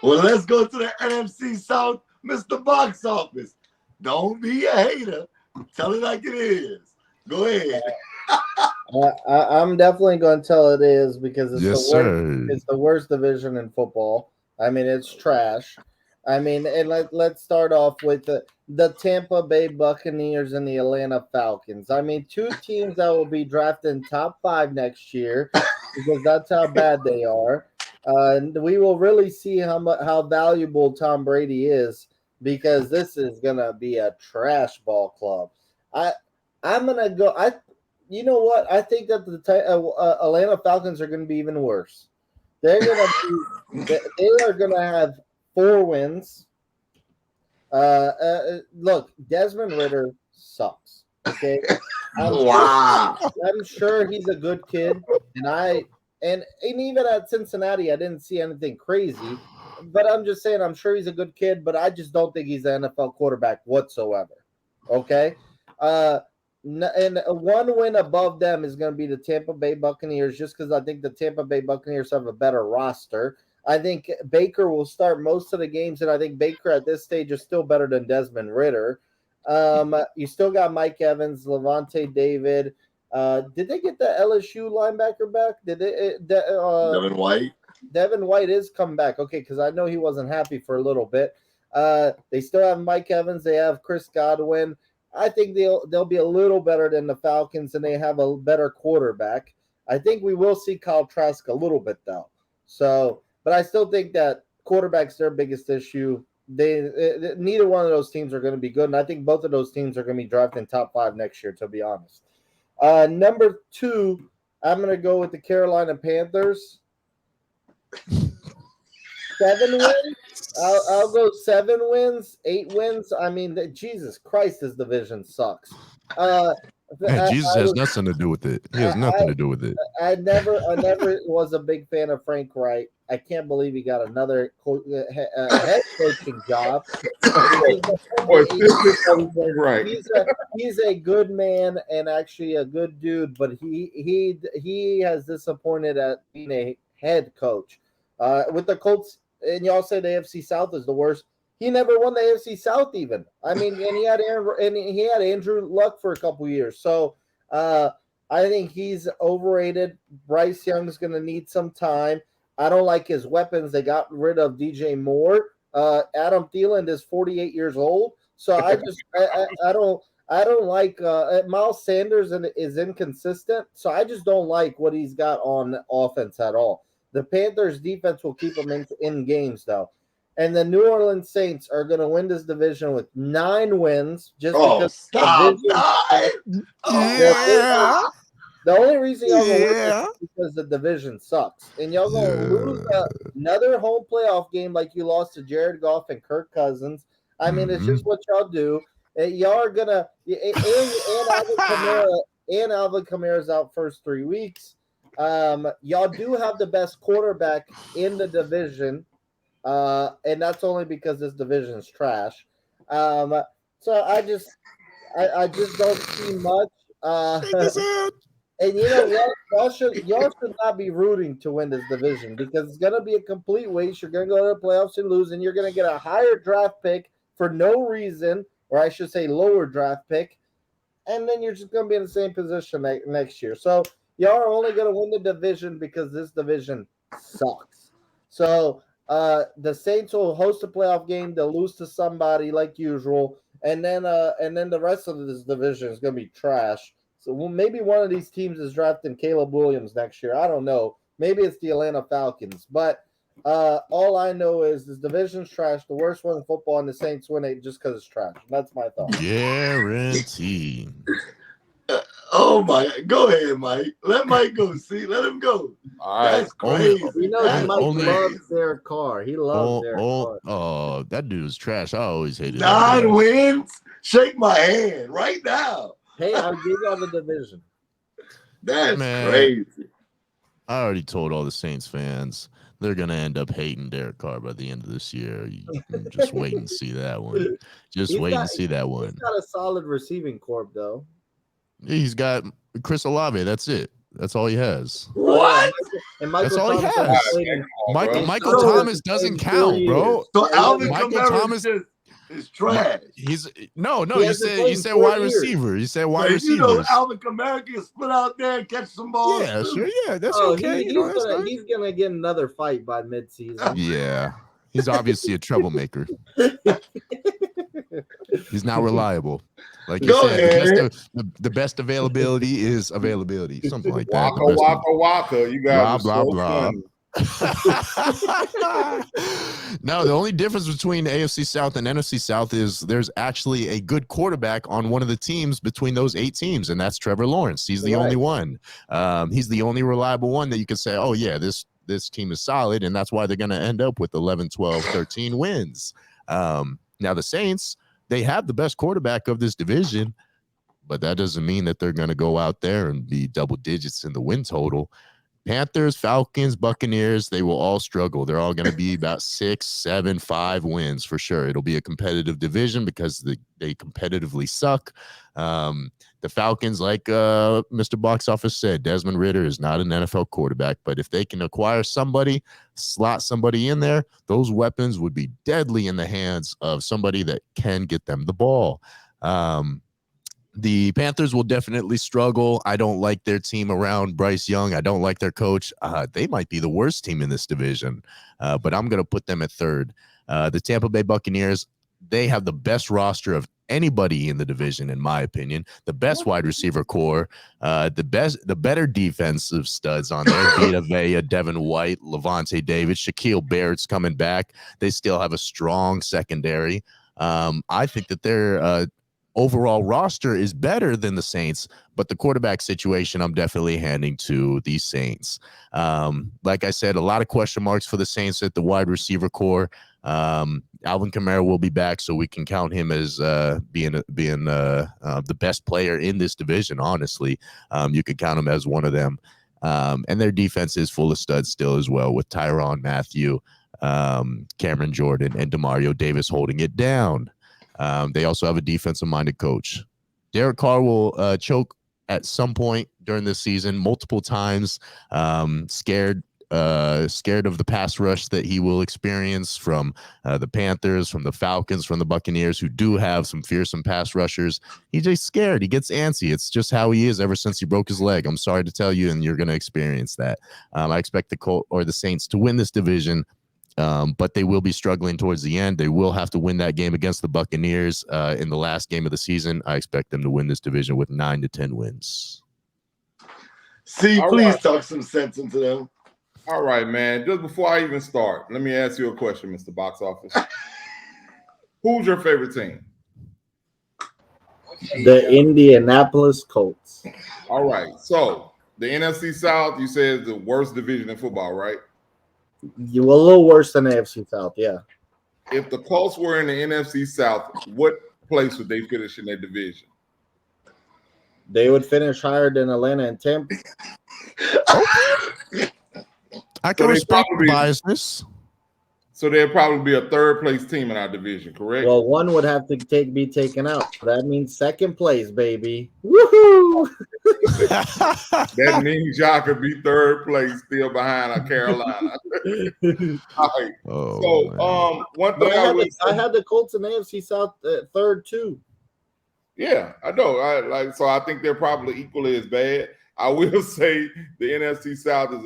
Well, let's go to the NFC South, Mr. Box Office. Don't be a hater. Tell it like it is. Go ahead. I'm definitely going to tell it is because it's the Yes, worst. sir. It's the worst division in football. I mean, it's trash. I mean, and let's start off with the Tampa Bay Buccaneers and the Atlanta Falcons. I mean, two teams that will be drafted in top 5 next year because that's how bad they are. And we will really see how valuable Tom Brady is because this is gonna be a trash ball club. I I'm gonna go. You know what? I think that the Atlanta Falcons are going to be even worse. They're going to they are going to have 4 wins. Look, Desmond Ritter sucks. Okay, Wow. I'm sure he's a good kid, and even at Cincinnati, I didn't see anything crazy. But I'm just saying, I'm sure he's a good kid, but I just don't think he's an NFL quarterback whatsoever. Okay, uh, and 1 win above them is going to be the Tampa Bay Buccaneers, just because I think the Tampa Bay Buccaneers have a better roster. I think Baker will start most of the games, and I think Baker at this stage is still better than Desmond Ritter. You still got Mike Evans, Levante David. Did they get the LSU linebacker back? Did they? Devin White. Devin White is coming back. Okay, because I know he wasn't happy for a little bit. They still have Mike Evans. They have Chris Godwin. I think they'll be a little better than the Falcons, and they have a better quarterback. I think we will see Kyle Trask a little bit though. So, but I still think that quarterback's their biggest issue. Neither one of those teams are going to be good, and I think both of those teams are going to be drafted in top 5 next year. To be honest, number 2, I'm going to go with the Carolina Panthers. 7 wins. I'll go 7 wins, 8 wins. I mean, Jesus Christ, this division sucks. Jesus has nothing to do with it. He has nothing to do with it. I never was a big fan of Frank Wright. I can't believe he got another head coaching job. He's a good man and actually a good dude, but he has disappointed at being a head coach. With the Colts, and y'all say the AFC South is the worst. He never won the AFC South even. I mean, and he had Andrew Luck for a couple years. So I think he's overrated. Bryce Young's going to need some time. I don't like his weapons. They got rid of DJ Moore. Adam Thielen is 48 years old. So I don't like Miles Sanders is inconsistent. So I just don't like what he's got on offense at all. The Panthers defense will keep them in games though. And the New Orleans Saints are going to win this division with 9 wins. Just because stop! The only reason y'all going to win is because the division sucks, and y'all going to lose another home playoff game like you lost to Jared Goff and Kirk Cousins. I mean, it's just what y'all do. Y'all are gonna and Alvin Kamara's out first 3 weeks. Y'all do have the best quarterback in the division. And that's only because this division is trash. So I just don't see much. And you know what? Y'all should not be rooting to win this division because it's gonna be a complete waste. You're gonna go to the playoffs and lose, and you're gonna get a higher draft pick for no reason, or I should say lower draft pick, and then you're just gonna be in the same position next year. So y'all are only gonna win the division because this division sucks. So the Saints will host a playoff game. They'll lose to somebody like usual, and then the rest of this division is going to be trash. So maybe one of these teams is drafting Caleb Williams next year. I don't know. Maybe it's the Atlanta Falcons. But all I know is this division's trash. The worst one in football, and the Saints win it just because it's trash. That's my thought. Guaranteed. Oh my! Go ahead, Mike. Let Mike go. See, let him go. That's crazy. You know, Mike loves their car. He loves their car. Oh, that dude's trash. I always hated 9 wins. Shake my hand right now. Hey, I'll give y'all the division. That's crazy. I already told all the Saints fans they're gonna end up hating Derek Carr by the end of this year. You just wait and see that one. Just wait and see that one. He's got a solid receiving corp though. He's got Chris Olave. That's it. That's all he has. What? And Michael That's all he Thomas has. hasn't played in- Michael So- Thomas doesn't count, bro. So Alvin Michael Kamara Thomas is trash. He's no. He You hasn't said played you in said 4 wide years. receiver. You said wide But you know receivers. Alvin Kamara can split out there and catch some balls. Yeah, too. sure. Yeah, that's Oh, okay. he's gonna get another fight by midseason. Yeah, he's obviously a troublemaker. He's not reliable. Like you Go said, ahead. the best availability is availability. Something like that. Waka, waka, waka. You guys Blah, are blah, so blah. funny. No, the only difference between AFC South and NFC South is there's actually a good quarterback on one of the teams between those 8 teams, and that's Trevor Lawrence. He's the only one. He's the only reliable one that you can say, oh, yeah, this team is solid, and that's why they're going to end up with 11, 12, 13 wins. Now, the Saints, they have the best quarterback of this division, but that doesn't mean that they're going to go out there and be double digits in the win total. Panthers, Falcons, Buccaneers, they will all struggle. They're all going to be about 6, 7, 5 wins for sure. It'll be a competitive division because they competitively suck. The Falcons, like Mr. Box Office said, Desmond Ridder is not an NFL quarterback, but if they can acquire somebody, slot somebody in there, those weapons would be deadly in the hands of somebody that can get them the ball. The Panthers will definitely struggle. I don't like their team around Bryce Young. I don't like their coach. They might be the worst team in this division, but I'm going to put them at 3rd. The Tampa Bay Buccaneers, they have the best roster of anybody in the division, in my opinion. The best wide receiver core, the better defensive studs on there. Vita Vea, Devin White, Levante David, Shaquille Barrett's coming back. They still have a strong secondary. I think that they're overall roster is better than the Saints, but the quarterback situation I'm definitely handing to the Saints. Like I said, a lot of question marks for the Saints at the wide receiver core. Alvin Kamara will be back, so we can count him as being the best player in this division. Honestly, you can count him as one of them. And their defense is full of studs still as well, with Tyrann Mathieu, Cameron Jordan, and Demario Davis holding it down. They also have a defensive-minded coach. Derek Carr will choke at some point during this season, multiple times, scared of the pass rush that he will experience from the Panthers, from the Falcons, from the Buccaneers, who do have some fearsome pass rushers. He's just scared. He gets antsy. It's just how he is ever since he broke his leg. I'm sorry to tell you, and you're going to experience that. I expect the Saints to win this division. But they will be struggling towards the end. They will have to win that game against the Buccaneers in the last game of the season. I expect them to win this division with 9 to 10 wins. See, please talk some sense into them. All right, man. Just before I even start, let me ask you a question, Mr. Box Office. Who's your favorite team? The Indianapolis Colts. All right. So the NFC South, you said, is the worst division in football, right? You were a little worse than the AFC South, yeah. If the Colts were in the NFC South, what place would they finish in their division? They would finish higher than Atlanta and Tampa. I can respect the biasness. So they'd probably be a 3rd place team in our division, correct? Well, one would have to be taken out. That means 2nd place, baby. Woohoo! That means y'all could be 3rd place, still behind Carolina. All right. One thing I had the Colts in the AFC South at 3rd too. Yeah, I know. So I think they're probably equally as bad. I will say the NFC South is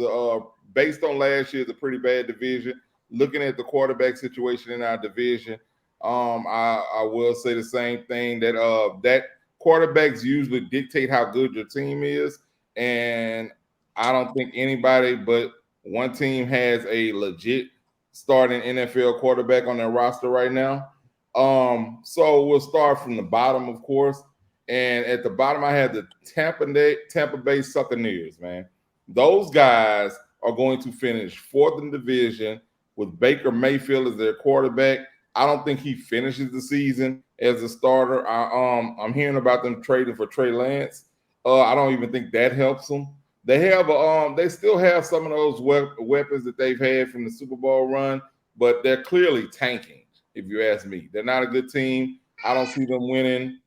based on last year, is a pretty bad division. Looking at the quarterback situation in our division, I will say the same thing, that quarterbacks usually dictate how good your team is, and I don't think anybody but one team has a legit starting NFL quarterback on their roster right now. So we'll start from the bottom, of course, and at the bottom I have the Tampa Bay Buccaneers, man. Those guys are going to finish 4th in the division with Baker Mayfield as their quarterback. I don't think he finishes the season as a starter. I'm hearing about them trading for Trey Lance. I don't even think that helps them. They still have some of those weapons that they've had from the Super Bowl run, but they're clearly tanking, if you ask me. They're not a good team. I don't see them winning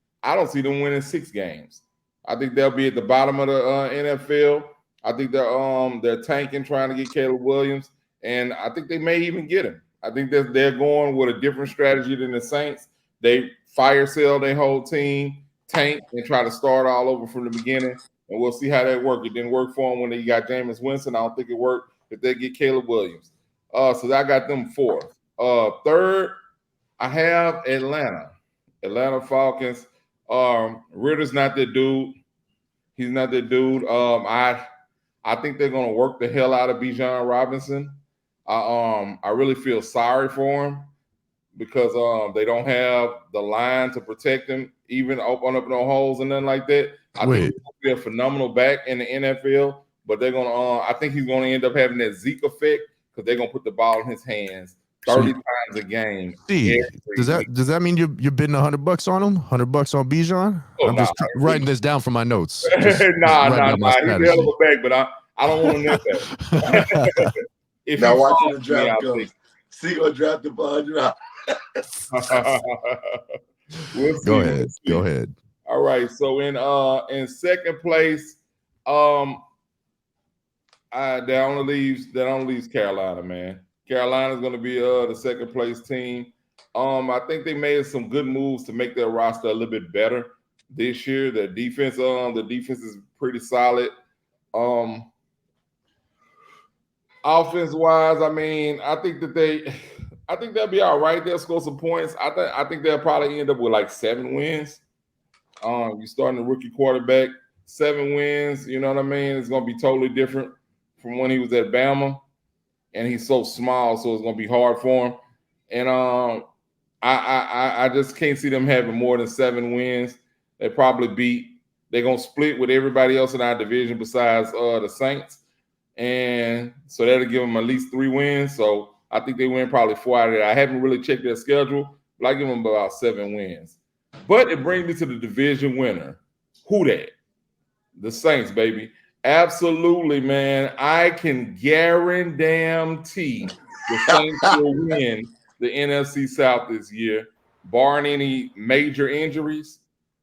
6 games. I think they'll be at the bottom of the NFL. I think they're tanking, trying to get Caleb Williams, and I think they may even get him. I think that they're going with a different strategy than the Saints. They fire sale their whole team, tank, and try to start all over from the beginning. And we'll see how that works. It didn't work for them when they got Jameis Winston. I don't think it worked if they get Caleb Williams. So I got them fourth. Third, I have Atlanta Falcons. Ritter's not the dude. He's not the dude. I think they're gonna work the hell out of Bijan Robinson. I really feel sorry for him because they don't have the line to protect him, even open up no holes and nothing like that. I think he's gonna be a phenomenal back in the NFL, but they're gonna. I think he's gonna end up having that Zeke effect because they're gonna put the ball in his hands 30 times a game. Does that mean you're bidding $100 on him? $100 on Bijan? I'm just writing this down for my notes. Nah. He's a hell of a back, but I don't want to net that. If now watching the draft goes, see gonna draft him for $100. We'll see. Go ahead. All right. So in second place, that only leaves Carolina, man. Carolina's going to be the second place team. I think they made some good moves to make their roster a little bit better this year. The defense is pretty solid. Offense wise, I mean, I think they'll be all right. They'll score some points. I think they'll probably end up with like 7 wins. You're starting a rookie quarterback, 7 wins. You know what I mean? It's going to be totally different from when he was at Bama. And he's so small, so it's gonna be hard for him. And I just can't see them having more than 7 wins. They're gonna split with everybody else in our division besides the Saints, and so that'll give them at least 3 wins. So I think they win probably 4 out of that. I haven't really checked their schedule, but I give them about 7 wins. But it brings me to the division winner. Who that? The Saints, baby. Absolutely, man. I can guarantee the Saints will win the NFC South this year, barring any major injuries.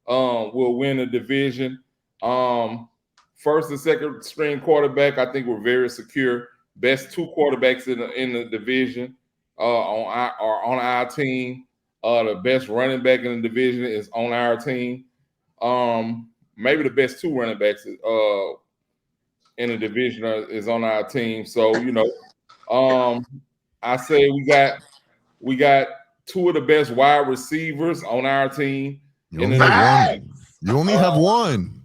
Will win the division. First and second string quarterback, I think we're very secure. Best 2 quarterbacks in the division on our team. The best running back in the division is on our team. Maybe the best 2 running backs in the division is on our team. So, I say we got 2 of the best wide receivers on our team. You only have one.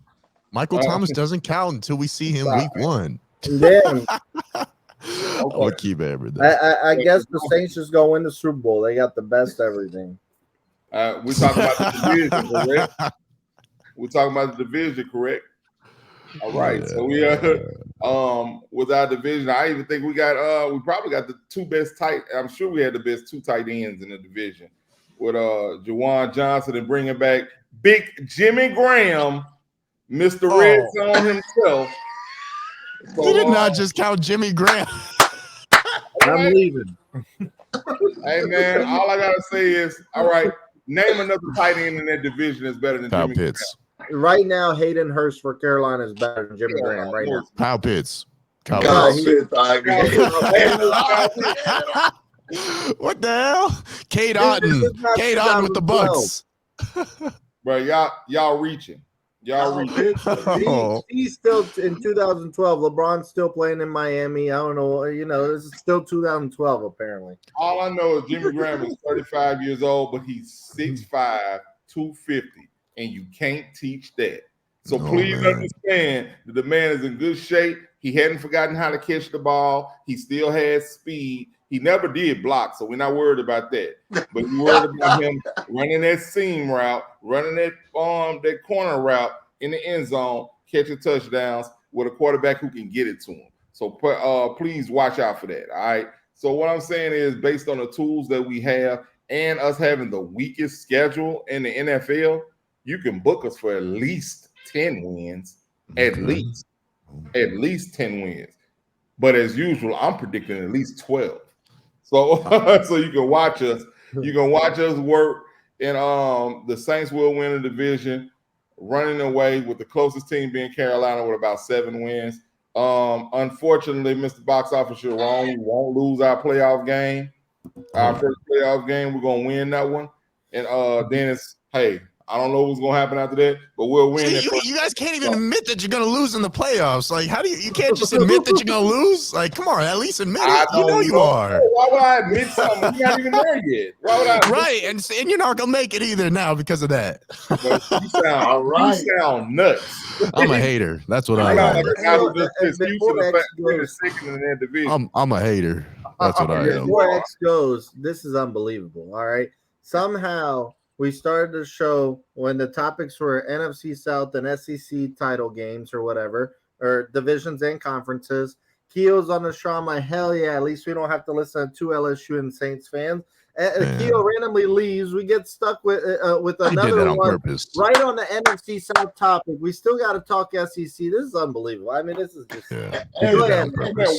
Michael Thomas doesn't count until we see him week 1. Damn. I'll keep everything. I guess the Saints just go win the Super Bowl. They got the best everything. We talking about the division, correct? We're talking about the division, correct? All right, so we with our division, I even think we probably got the 2 best tight. I'm sure we had the best 2 tight ends in the division with Juwan Johnson and bringing back Big Jimmy Graham, Mr. Red Zone himself. So, you did not just count Jimmy Graham. I'm leaving. Hey man, all I gotta say is, all right, name another tight end in that division that's better than Kyle Jimmy Pitts. Graham. Right now, Hayden Hurst for Carolina is better than Jimmy Graham right now. Kyle Pitts. Kyle Pitts. What the hell? Cade Otton. Cade Otton with the Bucks. Bro, y'all reaching. He's still in 2012. LeBron's still playing in Miami. I don't know. This is still 2012 apparently. All I know is Jimmy Graham is 35 years old, but he's 6'5", 250, and you can't teach that. So please understand that the man is in good shape. He hadn't forgotten how to catch the ball. He still has speed. He never did block, so we're not worried about that. But we're worried about him running that seam route, running that corner route in the end zone, catching touchdowns with a quarterback who can get it to him. So please watch out for that, all right? So what I'm saying is, based on the tools that we have and us having the weakest schedule in the NFL, you can book us for at least 10 wins, at least 10 wins. But as usual, I'm predicting at least 12. So you can watch us. You can watch us work, and the Saints will win the division, running away with the closest team being Carolina with about 7 wins. Unfortunately, Mr. Box Office, you're wrong. We won't lose our playoff game. Our first playoff game, we're gonna win that one. And then it's I don't know what's gonna happen after that, but we'll win. See, you guys can't even admit that you're gonna lose in the playoffs. Like, how do you can't just admit that you're gonna lose? Like, come on, at least admit it. You know you are. Why would I admit something? You're not even there yet. Why would I? Right, and you're not gonna make it either now because of that. You sound nuts. I'm a hater. That's what I am. I'm a hater. That's what I am. Before X goes, this is unbelievable. All right. Somehow we started the show when the topics were NFC South and SEC title games or whatever, or divisions and conferences. Keo's on the show. I'm like, hell yeah, at least we don't have to listen to two LSU and Saints fans. And Keo randomly leaves. We get stuck with another one purpose. Right on the NFC South topic. We still got to talk SEC. This is unbelievable. I mean, this is just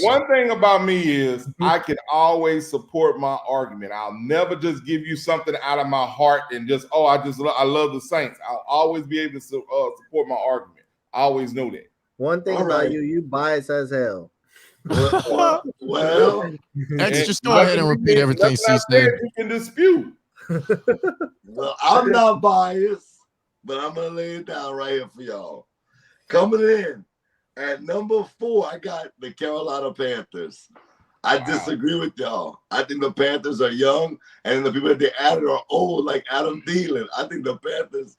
one thing about me is I can always support my argument. I'll never just give you something out of my heart and just I love the Saints. I'll always be able to support my argument. I always know that. One thing about you biased as hell. Well, just go ahead and repeat everything she said. You can dispute. Well, I'm not biased, but I'm gonna lay it down right here for y'all. Coming in at number 4, I got the Carolina Panthers. I disagree with y'all. I think the Panthers are young, and the people that they added are old, like Adam Thielen. I think the Panthers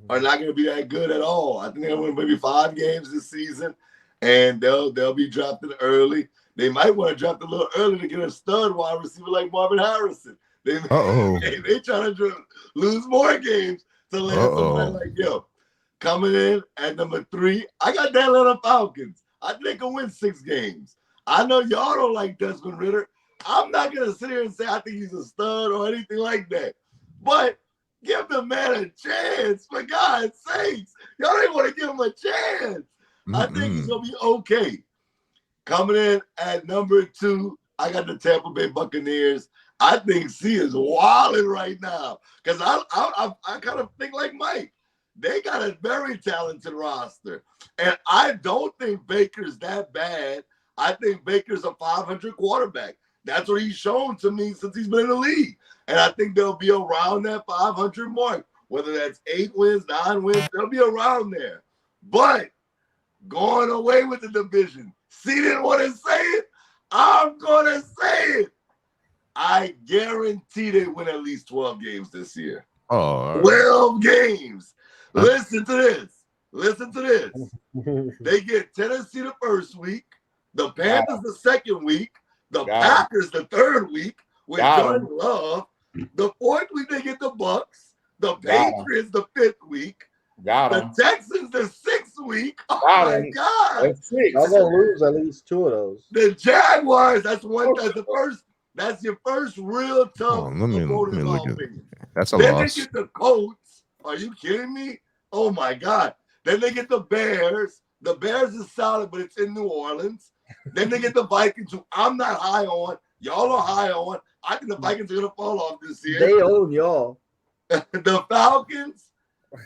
are not going to be that good at all. I think they're going to win maybe 5 games this season. And they'll be drafted early. They might want to draft a little early to get a stud wide receiver like Marvin Harrison. They trying to lose more games to land somebody like yo. Coming in at number 3, I got the Atlanta Falcons. I think they can win 6 games. I know y'all don't like Desmond Ridder. I'm not gonna sit here and say I think he's a stud or anything like that. But give the man a chance, for God's sakes. Y'all ain't want to give him a chance. I think he's going to be okay. Coming in at number 2, I got the Tampa Bay Buccaneers. I think C is wilding right now because I kind of think like Mike. They got a very talented roster. And I don't think Baker's that bad. I think Baker's a 500 quarterback. That's what he's shown to me since he's been in the league. And I think they'll be around that 500 mark. Whether that's 8 wins, 9 wins, they'll be around there. But going away with the division. C didn't want to say it. I'm going to say it. I guarantee they win at least 12 games this year. 12 games. Listen to this. They get Tennessee the first week, the Panthers the second week, the Packers the third week with Jordan Love. The fourth week they get the Bucks, the Patriots the 5th week. The Texans the 6th week. Oh my God! That's 6. I'm gonna lose at least 2 of those. The Jaguars. That's the first. That's your first real tough. Let me look at it. That's a then loss. They get the Colts. Are you kidding me? Oh my God! Then they get the Bears. The Bears is solid, but it's in New Orleans. Then they get the Vikings, who I'm not high on. Y'all are high on. I think the Vikings are gonna fall off this year. They own y'all. The Falcons.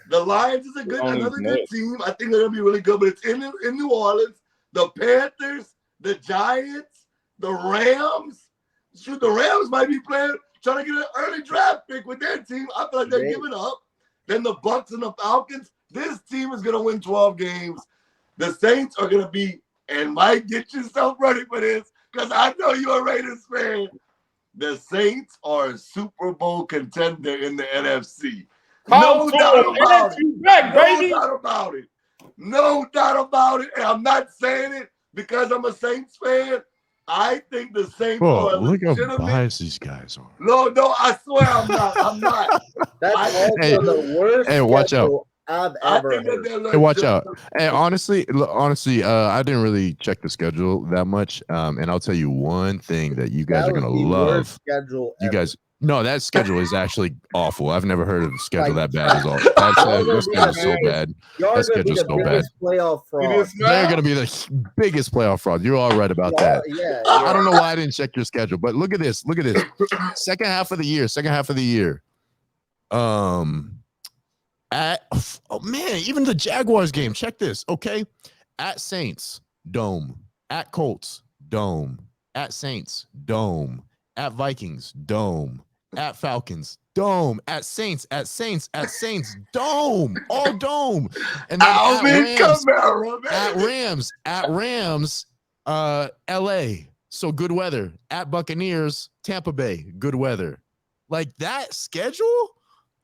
The Lions is another good team. I think they're gonna be really good, but it's in New Orleans. The Panthers, the Giants, the Rams. Shoot, the Rams might be trying to get an early draft pick with their team. I feel like they're giving up. Then the Bucks and the Falcons. This team is gonna win 12 games. The Saints are gonna be, and Mike, get yourself ready for this, because I know you're a Raiders fan. The Saints are a Super Bowl contender in the NFC. No doubt about it. No doubt about it. And I'm not saying it because I'm a Saints fan. I think the Saints are look how biased these guys are. No, I swear I'm not. I'm not. That's also the worst. Hey, watch out. I've ever heard. Hey, watch out. And honestly, I didn't really check the schedule that much. And I'll tell you one thing that you guys are gonna love. Schedule you guys. No, that schedule is actually awful. I've never heard of a schedule that bad as all. That schedule's so bad. That schedule's so bad. Playoff fraud. They're going to be the biggest playoff fraud. You're all right about that. Yeah. I don't know why I didn't check your schedule, but look at this. Second half of the year. Even the Jaguars game. Check this. Okay. At Saints, dome. At Colts, dome. At Saints, dome. At Vikings, dome. At Falcons, dome. At Saints, dome. All dome. And then at Rams, LA. So good weather. At Buccaneers, Tampa Bay, good weather. Like that schedule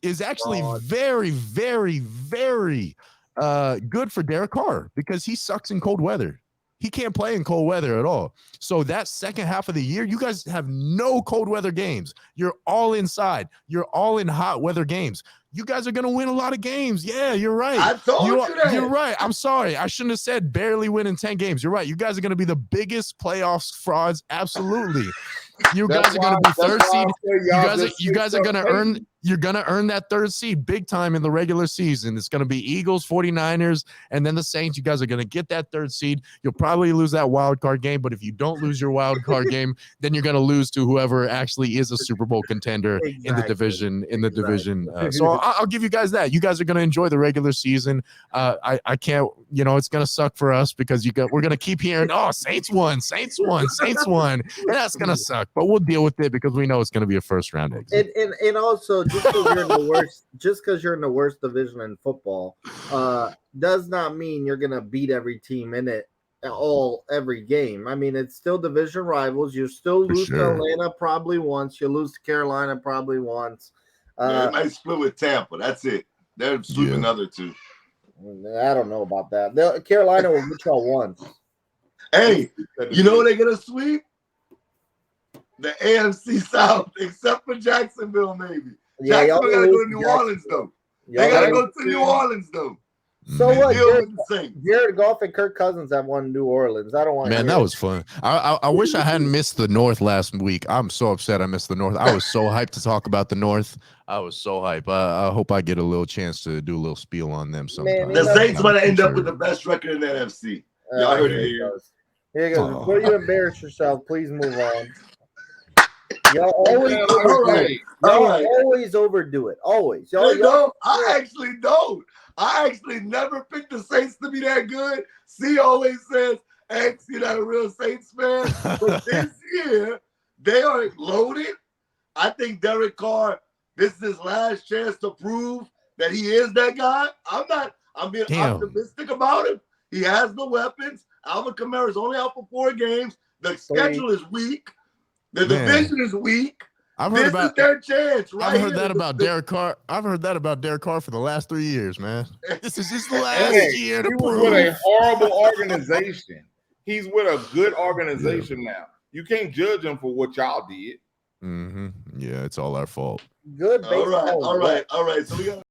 is actually very, very, very good for Derek Carr because he sucks in cold weather. He can't play in cold weather at all. So that second half of the year, you guys have no cold weather games. You're all inside. You're all in hot weather games. You guys are going to win a lot of games. Yeah, you're right. I told you that. You're right. I'm sorry. I shouldn't have said barely winning 10 games. You're right. You guys are going to be the biggest playoffs frauds. Absolutely. You guys are going to be third seed. You guys are going to earn. You're going to earn that third seed big time in the regular season. It's going to be Eagles, 49ers, and then the Saints. You guys are going to get that third seed. You'll probably lose that wild card game, but if you don't lose your wild card game, then you're going to lose to whoever actually is a Super Bowl contender in the division. So I'll give you guys that. You guys are going to enjoy the regular season. I can't. It's going to suck for us because we're going to keep hearing, oh, Saints won, and that's going to suck. But we'll deal with it because we know it's going to be a first round exit. And also just because you're in the worst division in football, does not mean you're going to beat every team in it every game. I mean, it's still division rivals. You still lose to Atlanta probably once. You lose to Carolina probably once. They might split with Tampa. That's it. They're sweeping the other two. I don't know about that. Carolina will get y'all once. Hey, you know what they're gonna sweep? The AFC South, except for Jacksonville, maybe. Yeah, Jacksonville gotta go to New Orleans, though. They gotta go to New Orleans, though. So what? Jared Goff and Kirk Cousins have won New Orleans. I don't want. Man, that was fun. I wish I hadn't missed the North last week. I'm so upset I missed the North. I was so hyped to talk about the North. I was so hyped. I hope I get a little chance to do a little spiel on them sometime. The Saints might end up with the best record in the NFC. Y'all heard it here. Here you go. Before you embarrass yourself, please move on. Y'all always overdo it. Always. I actually don't. I actually never picked the Saints to be that good. C always says, X, you're not a real Saints fan. But this year, they are loaded. I think Derek Carr, this is his last chance to prove that he is that guy. I'm being optimistic about him. He has the weapons. Alvin Kamara is only out for 4 games. The schedule is weak. The division is weak. This is their chance, right? I've heard that about Derek Carr. I've heard that about Derek Carr for the last 3 years, man. This is his last year to prove. He was with a horrible organization. He's with a good organization now. You can't judge him for what y'all did. Yeah, it's all our fault. Good. All right. So we got.